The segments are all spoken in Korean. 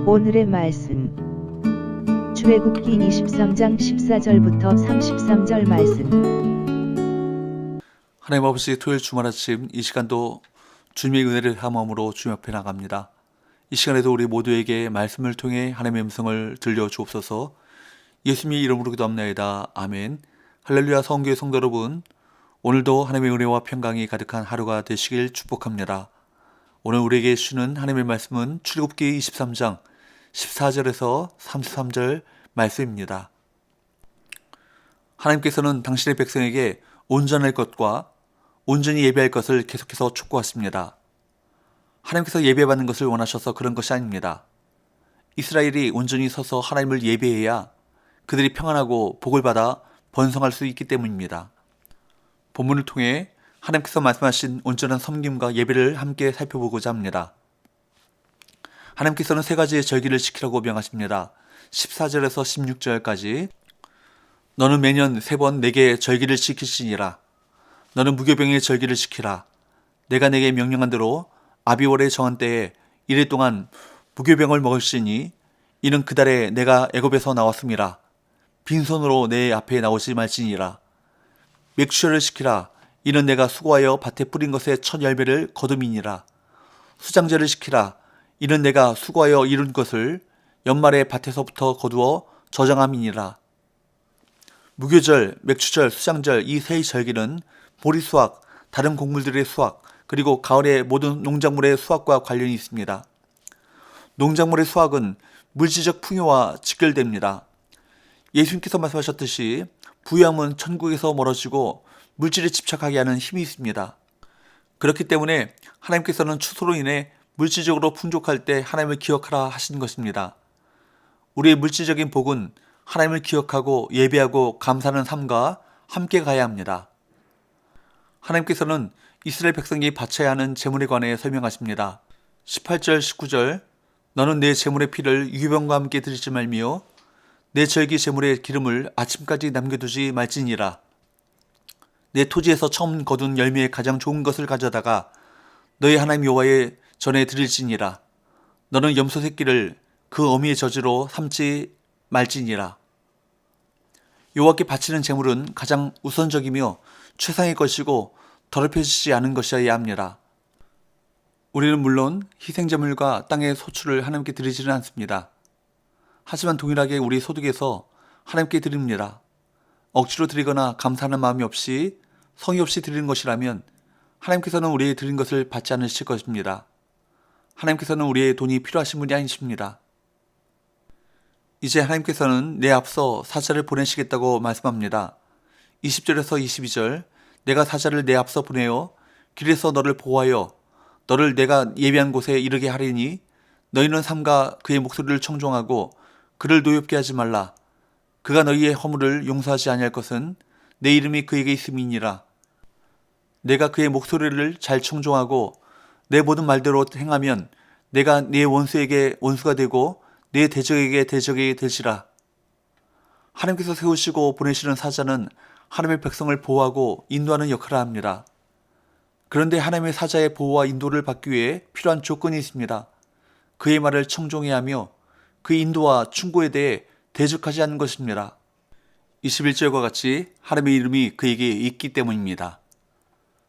오늘의 말씀 출애굽기 23장 14절부터 33절 말씀. 하나님 아버지, 토요일 주말 아침 이 시간도 주님의 은혜를 함으로 주님 앞에 나갑니다. 이 시간에도 우리 모두에게 말씀을 통해 하나님의 음성을 들려주옵소서. 예수님의 이름으로 기도합나이다. 아멘. 할렐루야. 성교회 성도 여러분, 오늘도 하나님의 은혜와 평강이 가득한 하루가 되시길 축복합니다. 오늘 우리에게 주시는 하나님의 말씀은 출애굽기 23장 14절에서 33절 말씀입니다. 하나님께서는 당신의 백성에게 온전할 것과 온전히 예배할 것을 계속해서 촉구하십니다. 하나님께서 예배받는 것을 원하셔서 그런 것이 아닙니다. 이스라엘이 온전히 서서 하나님을 예배해야 그들이 평안하고 복을 받아 번성할 수 있기 때문입니다. 본문을 통해 하나님께서 말씀하신 온전한 섬김과 예배를 함께 살펴보고자 합니다. 하나님께서는 세 가지의 절기를 지키라고 명하십니다. 14절에서 16절까지 너는 매년 3번 내게 절기를 지키시니라. 너는 무교병의 절기를 지키라. 내가 내게 명령한 대로 아비월의 정한 때에 이래 동안 무교병을 먹을지니 이는 그 달에 내가 애굽에서 나왔음이라. 빈손으로 내 앞에 나오지 말지니라. 맥주절을 지키라. 이는 내가 수고하여 밭에 뿌린 것의 첫 열매를 거둠이니라. 수장절을 지키라. 이는 내가 수고하여 이룬 것을 연말에 밭에서부터 거두어 저장함이니라. 무교절, 맥주절, 수장절 이 세 절기는 보리 수확, 다른 곡물들의 수확, 그리고 가을의 모든 농작물의 수확과 관련이 있습니다. 농작물의 수확은 물질적 풍요와 직결됩니다. 예수님께서 말씀하셨듯이 부유함은 천국에서 멀어지고 물질에 집착하게 하는 힘이 있습니다. 그렇기 때문에 하나님께서는 추수로 인해 물질적으로 풍족할 때 하나님을 기억하라 하신 것입니다. 우리의 물질적인 복은 하나님을 기억하고 예배하고 감사하는 삶과 함께 가야 합니다. 하나님께서는 이스라엘 백성이 바쳐야 하는 제물에 관해 설명하십니다. 18절 19절 너는 내 제물의 피를 유병과 함께 드리지 말며 내 절기 제물의 기름을 아침까지 남겨두지 말지니라. 내 토지에서 처음 거둔 열매의 가장 좋은 것을 가져다가 너희 하나님 여호와의 전에 드릴지니라. 너는 염소 새끼를 그 어미의 저주로 삼지 말지니라. 여호와께 바치는 제물은 가장 우선적이며 최상의 것이고 더럽혀지지 않은 것이어야 합니다. 우리는 물론 희생제물과 땅의 소출을 하나님께 드리지는 않습니다. 하지만 동일하게 우리 소득에서 하나님께 드립니다. 억지로 드리거나 감사하는 마음이 없이 성의 없이 드리는 것이라면 하나님께서는 우리의 드린 것을 받지 않으실 것입니다. 하나님께서는 우리의 돈이 필요하신 분이 아니십니다. 이제 하나님께서는 내 앞서 사자를 보내시겠다고 말씀합니다. 20절에서 22절 내가 사자를 내 앞서 보내어 길에서 너를 보호하여 너를 내가 예비한 곳에 이르게 하리니 너희는 삼가 그의 목소리를 청종하고 그를 노엽게 하지 말라. 그가 너희의 허물을 용서하지 아니할 것은 내 이름이 그에게 있음이니라. 내가 그의 목소리를 잘 청종하고 내 모든 말대로 행하면 내가 네 원수에게 원수가 되고 네 대적에게 대적이 되시라. 하나님께서 세우시고 보내시는 사자는 하나님의 백성을 보호하고 인도하는 역할을 합니다. 그런데 하나님의 사자의 보호와 인도를 받기 위해 필요한 조건이 있습니다. 그의 말을 청종해야 하며 그 인도와 충고에 대해 대적하지 않는 것입니다. 21절과 같이 하나님의 이름이 그에게 있기 때문입니다.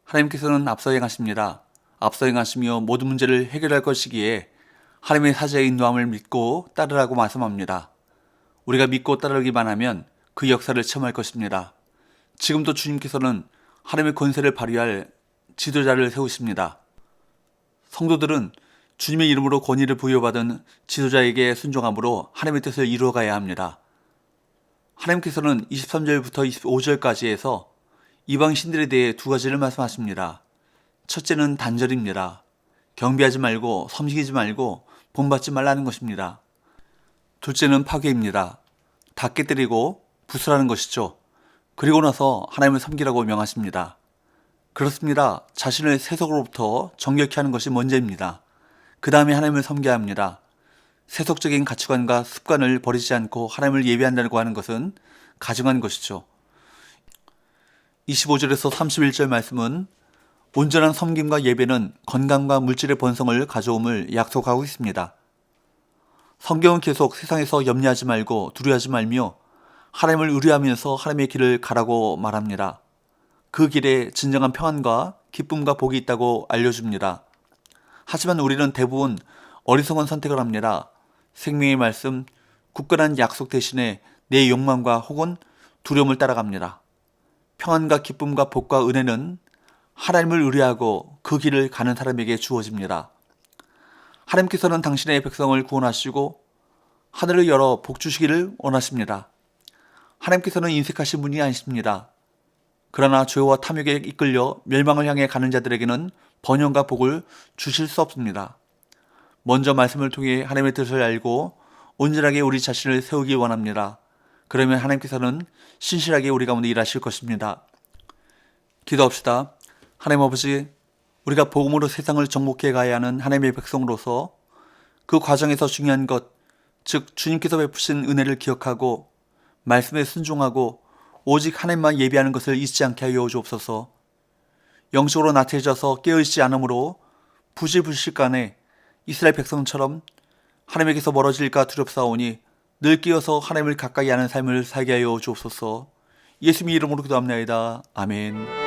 하나님께서는 앞서 행하십니다. 앞서 행하시며 모든 문제를 해결할 것이기에 하나님의 사자의 인도함을 믿고 따르라고 말씀합니다. 우리가 믿고 따르기만 하면 그 역사를 체험할 것입니다. 지금도 주님께서는 하나님의 권세를 발휘할 지도자를 세우십니다. 성도들은 주님의 이름으로 권위를 부여받은 지도자에게 순종함으로 하나님의 뜻을 이루어가야 합니다. 하나님께서는 23절부터 25절까지 해서 이방 신들에 대해 두 가지를 말씀하십니다. 첫째는 단절입니다. 경배하지 말고 섬기지 말고 본받지 말라는 것입니다. 둘째는 파괴입니다. 다 깨뜨리고 부수라는 것이죠. 그리고 나서 하나님을 섬기라고 명하십니다. 그렇습니다. 자신을 세속으로부터 정결케 하는 것이 먼저입니다. 그 다음에 하나님을 섬겨야 합니다. 세속적인 가치관과 습관을 버리지 않고 하나님을 예배한다고 하는 것은 가증한 것이죠. 25절에서 31절 말씀은 온전한 섬김과 예배는 건강과 물질의 번성을 가져옴을 약속하고 있습니다. 성경은 계속 세상에서 염려하지 말고 두려워하지 말며 하나님을 의뢰하면서 하나님의 길을 가라고 말합니다. 그 길에 진정한 평안과 기쁨과 복이 있다고 알려줍니다. 하지만 우리는 대부분 어리석은 선택을 합니다. 생명의 말씀, 굳건한 약속 대신에 내 욕망과 혹은 두려움을 따라갑니다. 평안과 기쁨과 복과 은혜는 하나님을 의뢰하고 그 길을 가는 사람에게 주어집니다. 하나님께서는 당신의 백성을 구원하시고 하늘을 열어 복 주시기를 원하십니다. 하나님께서는 인색하신 분이 아니십니다. 그러나 죄와 탐욕에 이끌려 멸망을 향해 가는 자들에게는 번영과 복을 주실 수 없습니다. 먼저 말씀을 통해 하나님의 뜻을 알고 온전하게 우리 자신을 세우기 원합니다. 그러면 하나님께서는 신실하게 우리 가운데 일하실 것입니다. 기도합시다. 하나님 아버지, 우리가 복음으로 세상을 정복해 가야 하는 하나님의 백성으로서 그 과정에서 중요한 것, 즉 주님께서 베푸신 은혜를 기억하고 말씀에 순종하고 오직 하나님만 예배하는 것을 잊지 않게 하여 주옵소서. 영적으로 나태해져서 깨어있지 않으므로 부실부실간에 이스라엘 백성처럼 하나님에게서 멀어질까 두렵사오니 늘 깨어서 하나님을 가까이 하는 삶을 살게 하여 주옵소서. 예수님의 이름으로 기도합나이다. 아멘.